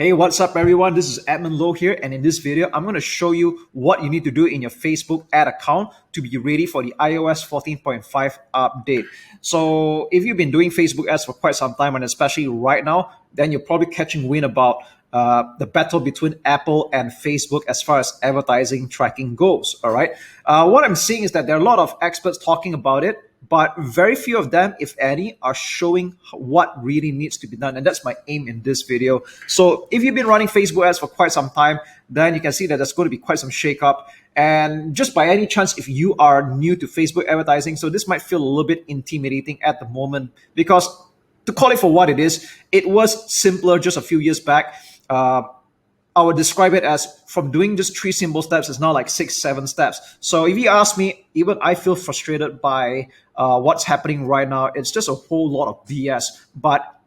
Hey, what's up everyone? This is Admin Low here, and in this video, I'm going to show you what you need to do in your Facebook ad account to be ready for the iOS 14.5 update. So if you've been doing Facebook ads for quite some time, and especially right now, then you're probably catching wind about the battle between Apple and Facebook as far as advertising tracking goes. All right. What I'm seeing is that there are a lot of experts talking about it, but very few of them, if any, are showing what really needs to be done. And that's my aim in this video. So if you've been running Facebook ads for quite some time, then you can see that there's going to be quite some shakeup. And just by any chance, if you are new to Facebook advertising, so this might feel a little bit intimidating at the moment, because to call it for what it is, it was simpler just a few years back. I would describe it as from doing just 3 simple steps is now like 6, 7 steps. So if you ask me, even I feel frustrated by what's happening right now. It's just a whole lot of BS, but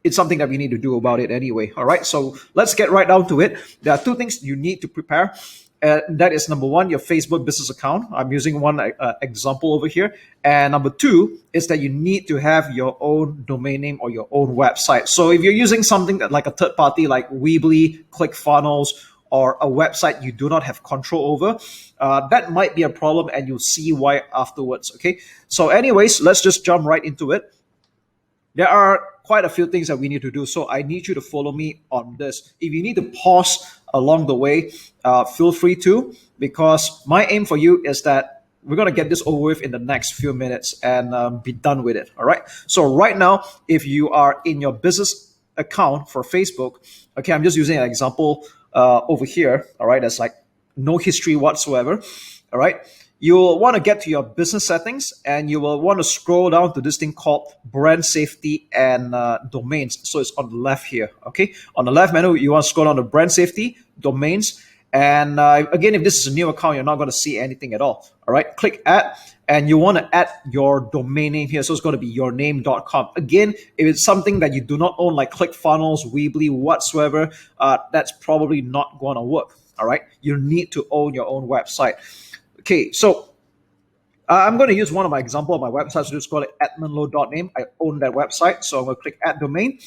it's something that we need to do about it anyway. All right, so let's get right down to it. There are 2 things you need to prepare. That is number 1, your Facebook business account. I'm using one example over here. And number 2 is that you need to have your own domain name or your own website. So if you're using something that like a third party like Weebly, ClickFunnels, or a website you do not have control over, that might be a problem, and you'll see why afterwards. Okay. So anyways, let's just jump right into it. There are quite a few things that we need to do, so I need you to follow me on this. If you need to pause along the way, feel free to, because my aim for you is that we're going to get this over with in the next few minutes and be done with it. All right. So right now, if you are in your business account for Facebook, okay, I'm just using an example over here. All right. That's like no history whatsoever. All right. You'll want to get to your business settings, and you will want to scroll down to this thing called brand safety and domains. So it's on the left here. Okay. On the left menu, you want to scroll down to brand safety, domains. And again, if this is a new account, you're not going to see anything at all. All right. Click add, and you want to add your domain name here. So it's going to be yourname.com. Again, if it's something that you do not own, like ClickFunnels, Weebly, whatsoever, that's probably not going to work. All right. You need to own your own website. Okay, so I'm going to use one of my example of my website. So just call it adminlow.name. I own that website, so I'm going to click add domain.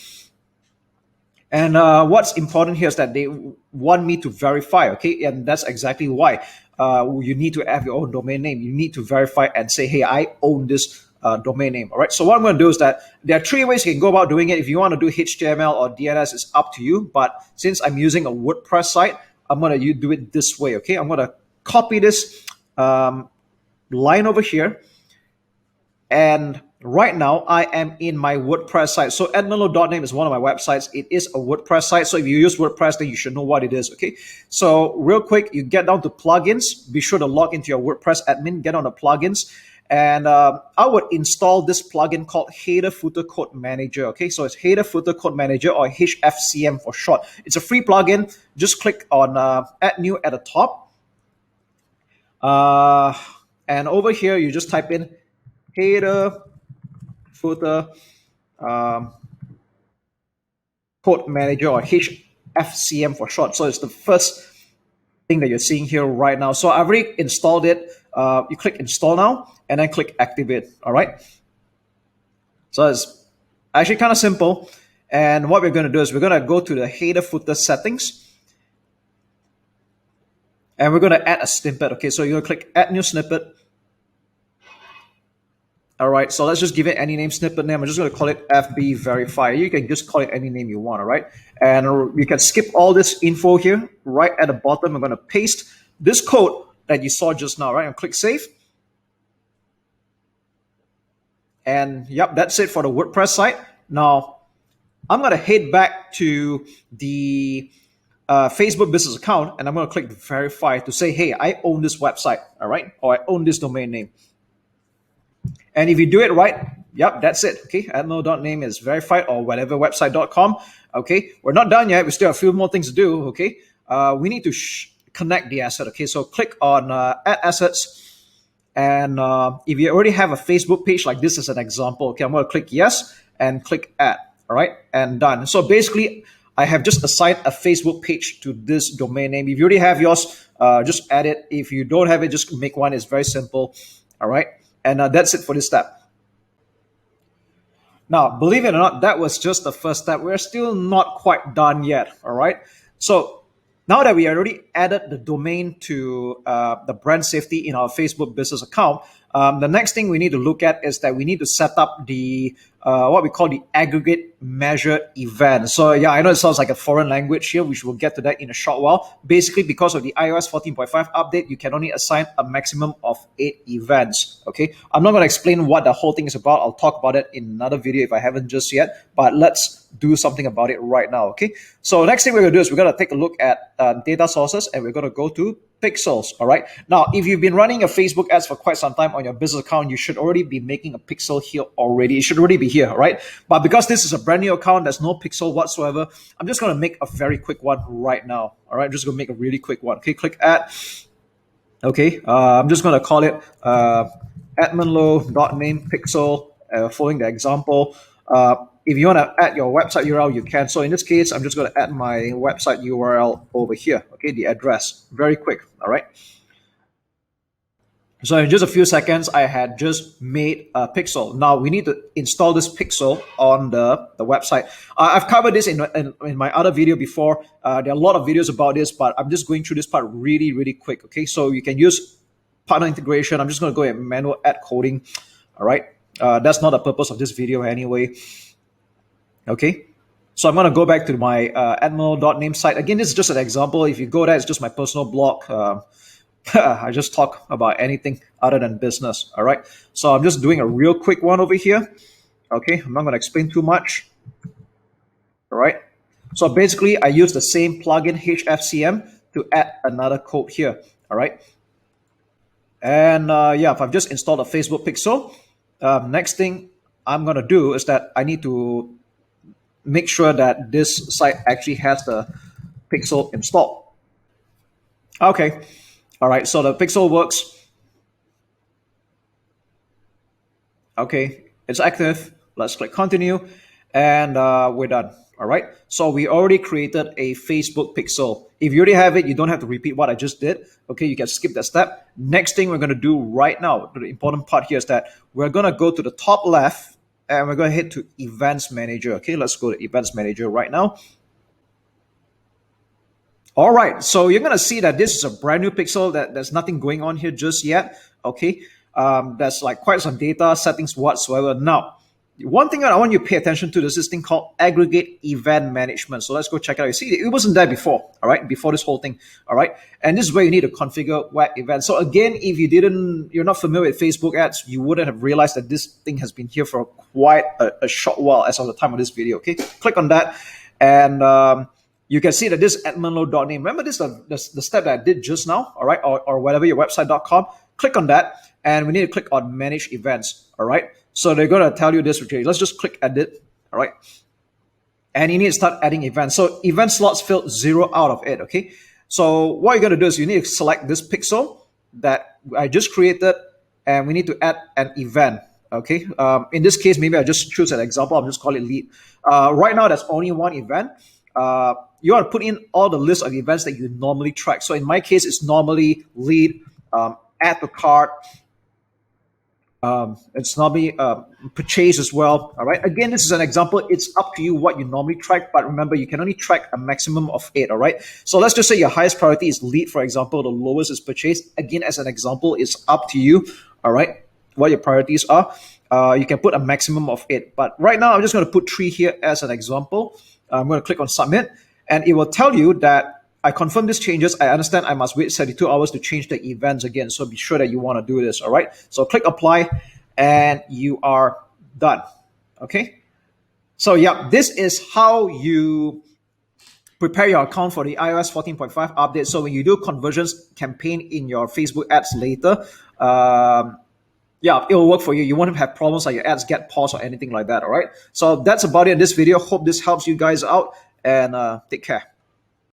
And what's important here is that they want me to verify, okay? And that's exactly why you need to have your own domain name. You need to verify and say, hey, I own this domain name, all right? So what I'm going to do is that there are 3 ways you can go about doing it. If you want to do HTML or DNS, it's up to you. But since I'm using a WordPress site, I'm going to do it this way, okay? I'm going to copy this line over here, and right now I am in my WordPress site. So adminlow.name is one of my websites. It is a WordPress site, so if you use WordPress, then you should know what it is. Okay, so real quick, you get down to plugins. Be sure to log into your WordPress admin, get on the plugins, and I would install this plugin called Header Footer Code Manager. Okay, so it's Header Footer Code Manager, or HFCM for short. It's a free plugin. Just click on add new at the top. And over here, you just type in header footer code manager, or HFCM for short. So it's the first thing that you're seeing here right now. So I've already installed it. You click install now, and then click activate. All right. So it's actually kind of simple. And what we're going to do is we're going to go to the header footer settings. And we're going to add a snippet. Okay, so you're going to click add new snippet. All right, so let's just give it any name, snippet name. I'm just going to call it FB Verify. You can just call it any name you want, all right? And you can skip all this info here. Right at the bottom, I'm going to paste this code that you saw just now, right? And click save. And yep, that's it for the WordPress site. Now, I'm going to head back to the Facebook business account, and I'm going to click verify to say, hey, I own this website, all right? Or I own this domain name. And if you do it right, yep, that's it. Okay, adminlow.name is verified, or whatever website.com. Okay, we're not done yet. We still have a few more things to do. Okay, we need to connect the asset. Okay, so click on add assets. And if you already have a Facebook page, like this is an example, okay, I'm going to click yes and click add. All right, and done. So basically, I have just assigned a Facebook page to this domain name. If you already have yours, just add it. If you don't have it, just make one. It's very simple. All right. And that's it for this step. Now, believe it or not, that was just the first step. We're still not quite done yet. All right. So now that we already added the domain to the brand safety in our Facebook business account, the next thing we need to look at is that we need to set up the what we call the aggregate measure event. So yeah, I know it sounds like a foreign language here, which we'll get to that in a short while. Basically, because of the iOS 14.5 update, you can only assign a maximum of 8 events. Okay, I'm not going to explain what the whole thing is about. I'll talk about it in another video if I haven't just yet, but let's do something about it right now. Okay, so next thing we're going to do is we're going to take a look at data sources, and we're going to go to pixels. All right, now if you've been running your Facebook ads for quite some time on your business account, you should already be making a pixel here already. It should already be here, right? But because this is a brand new account, there's no pixel whatsoever. I'm just going to make a very quick one right now. All right, I'm just going to make a really quick one. Okay, click add. Okay, I'm just going to call it adminlow.name pixel, following the example. If you want to add your website URL, you can. So in this case, I'm just going to add my website URL over here. Okay, the address. Very quick. All right. So in just a few seconds, I had just made a pixel. Now we need to install this pixel on the website. I've covered this in my other video before. There are a lot of videos about this, but I'm just going through this part really, really quick. Okay, so you can use partner integration. I'm just going to go and manual add coding. All right, that's not the purpose of this video anyway. Okay, so I'm going to go back to my admiral.name site. Again, this is just an example. If you go there, it's just my personal blog. I just talk about anything other than business. All right. So I'm just doing a real quick one over here. Okay. I'm not going to explain too much. All right. So basically, I use the same plugin HFCM to add another code here. All right. And yeah, if I've just installed a Facebook pixel, next thing I'm going to do is that I need to make sure that this site actually has the pixel installed. Okay. All right, so the pixel works. Okay, it's active. Let's click continue, and we're done. All right, so we already created a Facebook pixel. If you already have it, you don't have to repeat what I just did. Okay, you can skip that step. Next thing we're going to do right now, the important part here is that we're going to go to the top left, and we're going to head to Events Manager. Okay, let's go to Events Manager right now. All right, so you're going to see that this is a brand new pixel, that there's nothing going on here just yet. Okay, there's like quite some data settings whatsoever. Now, one thing that I want you to pay attention to is this thing called Aggregate Event Management. So let's go check it out. You see, it wasn't there before, all right, before this whole thing, all right? And this is where you need to configure web events. So again, if you're not familiar with Facebook ads, you wouldn't have realized that this thing has been here for quite a short while as of the time of this video, okay? Click on that, and you can see that this adminlow.name. Remember this the step that I did just now, all right, or whatever your website.com. Click on that, and we need to click on Manage Events, all right. So they're going to tell you this. Okay, let's just click Edit, all right, and you need to start adding events. So event slots filled 0 out of 8. Okay, so what you're going to do is you need to select this pixel that I just created, and we need to add an event. Okay, in this case, maybe I just choose an example. I'll just call it lead. Right now, there's only one event. You want to put in all the list of events that you normally track. So in my case, it's normally lead, add to cart. It's normally purchase as well. All right. Again, this is an example. It's up to you what you normally track, but remember, you can only track a maximum of 8. All right. So let's just say your highest priority is lead, for example. The lowest is purchase. Again, as an example, it's up to you. All right. What your priorities are. You can put a maximum of 8, but right now I'm just going to put 3 here as an example. I'm going to click on submit, and it will tell you that I confirm these changes. I understand I must wait 72 hours to change the events again. So be sure that you want to do this. All right. So click apply, and you are done. Okay. So yeah, this is how you prepare your account for the iOS 14.5 update. So when you do conversions campaign in your Facebook ads later, yeah, it will work for you. You won't have problems like your ads get paused or anything like that. All right. So that's about it in this video. Hope this helps you guys out, and take care.